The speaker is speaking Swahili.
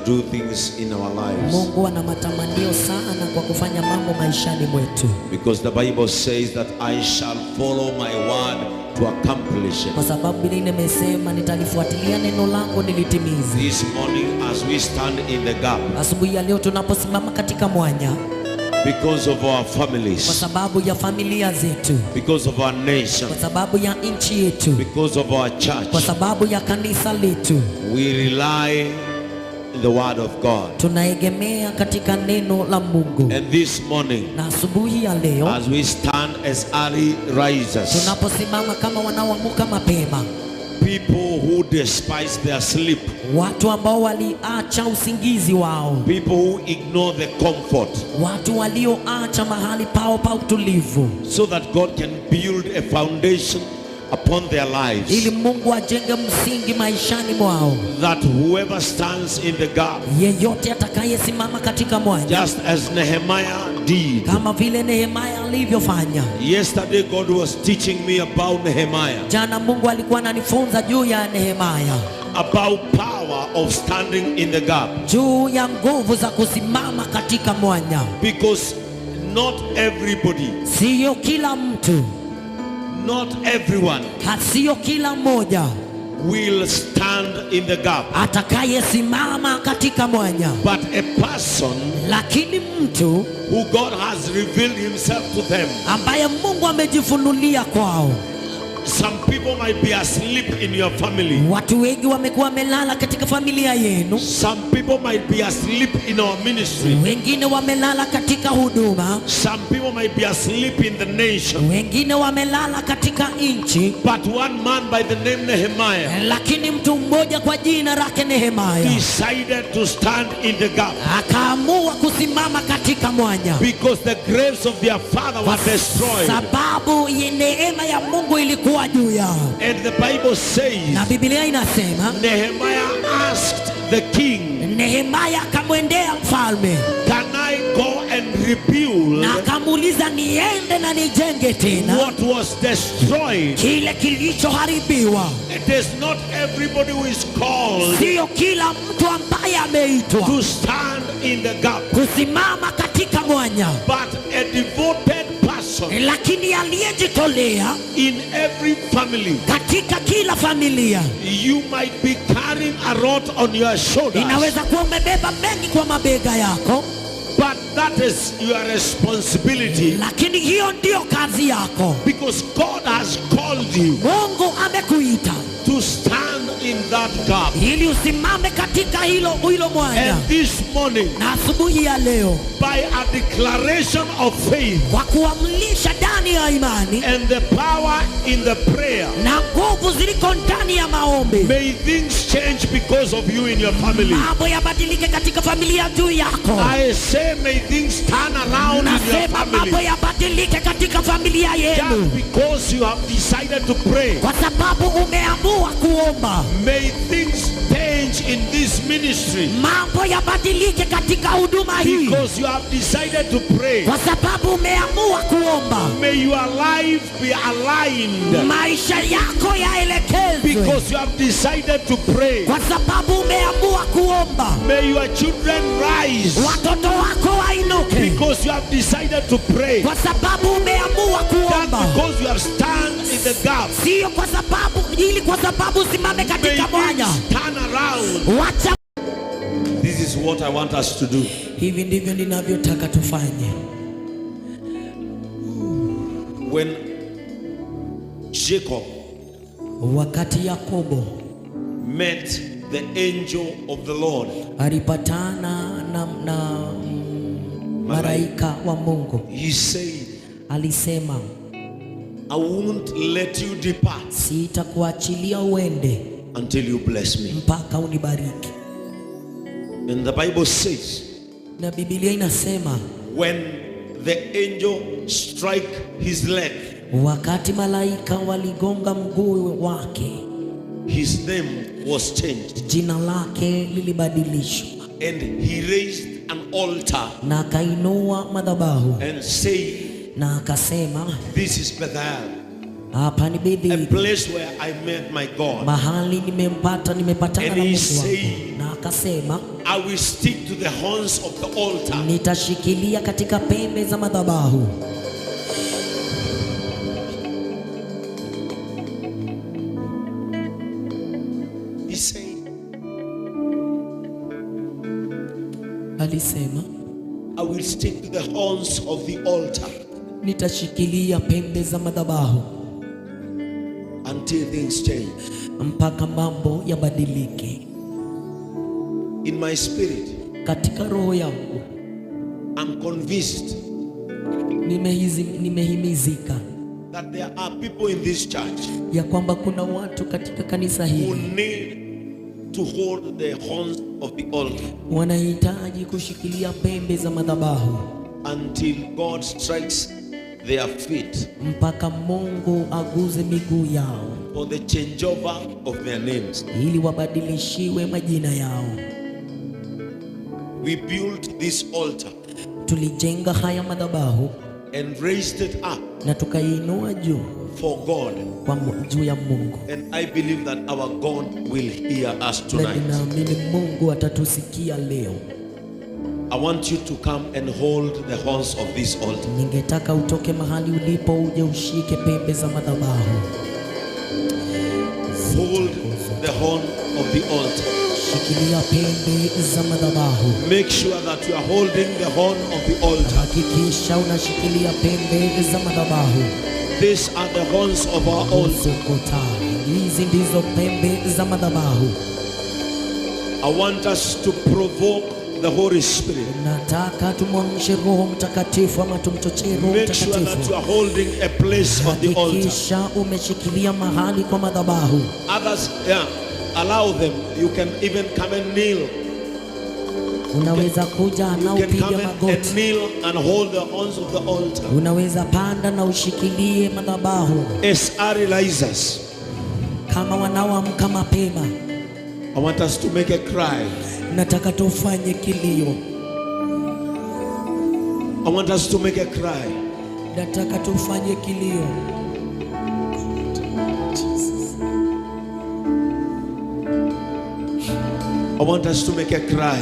do things in our lives. Mungu ana matamanio sana kwa kufanya mambo maishani mwetu. Because the Bible says that I shall follow my word to accomplish it. Kwa sababu Biblia imesema nitalifuatilia neno langu nilitimize. This morning as we stand in the gap, Asubuhi ya leo tunaposimama katika mwanya, because of our kwa families, sababu ya familia zetu, because of our nation, kwa sababu ya nchi yetu, because of our kwa church, sababu ya kanisa letu, we rely in the word of God. tunaegemea katika neno la Mungu. And this morning, Na asubuhi ya leo as we stand as early risers, tunaposimama kama wanaoamka mapema, people who despise their sleep, watu ambao waliacha usingizi wao, people who ignore the comfort, watu walioacha mahali pao pa utulivu, so that God can build a foundation upon their lives, ili Mungu ajenge msingi maishani mwao. that whoever stands in the gap, Yeyote atakayesimama katika mwanya, just as Nehemiah did. kama vile Nehemia alivyofanya. Yesterday God was teaching me about Nehemiah, Jana Mungu alikuwa ananifunza juu ya Nehemia, about power of standing in the gap, juu ya nguvu za kusimama katika mwanya. because not everybody, Sio kila mtu, not everyone sio kila mmoja will stand in the gap, atakayesimama katika mwanya, but a person lakini mtu who God has revealed himself to them. ambaye Mungu amejifunulia kwao. Some people might be asleep in your family. Watu wengi wamekuwa wamelala katika familia yenu, Some people might be asleep in our ministry. wengine wamelala katika huduma, Some people might be asleep in the nation. wengine wamelala katika nchi, But one man by the name Nehemiah lakini mtu mmoja kwa jina lake Nehemia decided to stand in the gap, akaamua kusimama katika mwanya, because the graves of their father were destroyed. sababu neema ya Mungu ilikuwa juu yao. And the Bible says Na Biblia inasema Nehemiah asked the king, Nehemia akamwendea mfalme can I go and rebuild na akamuuliza, niende na nijenge tena what was destroyed? kile kilichoharibiwa? It is not everybody who is called Sio kila mtu ambaye ameitwa to stand in the gap, kusimama katika mwanya, but a devoted person lakini aliyejitolea in every family. katika kila familia. You might be carrying a rod on your shoulders, Inaweza kuwa umebeba mengi kwa mabega yako, but that is your responsibility, lakini hiyo ndio kazi yako. because God has called you Mungu amekuita to stand in that gap. ili usimame katika hilo mwanya. And this morning, Na asubuhi ya leo, by a declaration of faith kwa kuamlisha ndani ya imani and the power in the prayer, na nguvu ziliko ndani ya maombi, may things change because of you in your family. mambo yabadilike katika familia juu yako. I say may things turn around in your Nasema mambo family, yabadilike katika familia yenu, just because you have decided to pray. kwa sababu umeamua kuomba. May things change in this ministry, Mambo yabadilike katika huduma hii, because you have decided to pray. kwa sababu umeamua kuomba. May your life be aligned, Maisha yako yaelekezwe, because you have decided to pray. kwa sababu umeamua kuomba. May your children rise, Watoto wako wainuke, because you have decided to pray. kwa sababu umeamua Just kuomba. because you have stand in the gap, Sio kwa sababu usimame may katika mwanya. things turn around. Wacha. This is what I want us to do. Hivi ndivyo ninavyotaka tufanye. When Jacob Wakati Yakobo met the angel of the Lord, alipatana na malaika wa Mungu, he said, alisema, I won't let you depart sitakuachilia uende until you bless me. mpaka unibariki. And the Bible says, Na Biblia inasema when the angel strike his leg, wakati malaika waligonga mguu wake, his name was changed, jina lake lilibadilishwa, and he raised an altar na akainua madhabahu and said, na akasema, this is Bethel, Hapa ni a Bethel, place where I met my God. mahali nimepatana And na he Mungu wangu. said, Na akasema I will stick to the horns of the altar. nitashikilia katika pembe za madhabahu. He said, Alisema I will stick to the horns of the altar nitashikilia pembe za madhabahu until things change. mpaka mambo yabadilike. In my spirit, Katika roho yangu I'm convinced nimehimizika that there are people in this church ya kwamba kuna watu katika kanisa who hili need to hold the horns of the altar wanahitaji kushikilia pembe za madhabahu until God strikes their feet mpaka Mungu aguze miguu yao for the changeover of their names. ili wabadilishiwe majina yao. We built this altar Tulijenga haya madhabahu and raised it up na tukaiinua juu for God. juu ya Mungu, And I believe that our God will hear us na tonight. ninaamini Mungu atatusikia leo. I want you to come and hold the horns of this altar. Ningetaka utoke mahali ulipo uje ushike pembe za madhabahu. Hold the horn of the altar. Shikilia pembe za madhabahu. Make sure that you are holding the horn of the altar. Hakikisha unashikilia pembe za madhabahu. These are the horns of our altar. Hizi ndizo pembe za madhabahu. I want us to provoke the Holy Spirit. Nataka tumwamshe Roho Mtakatifu ama tumchochee Roho Make sure that Mtakatifu. you are holding a place on the altar. Hakikisha umeshikilia mahali kwa madhabahu. Others, allow them. You can even come and kneel. Unaweza kuja na You can upige come and magoti. kneel and hold the horns of the altar. Unaweza panda na ushikilie madhabahu As early risers, kama wanaoamka mapema. I want us to make a cry. Nataka tufanye kilio. I want us to make a cry. Nataka tufanye kilio. I want us to make a cry.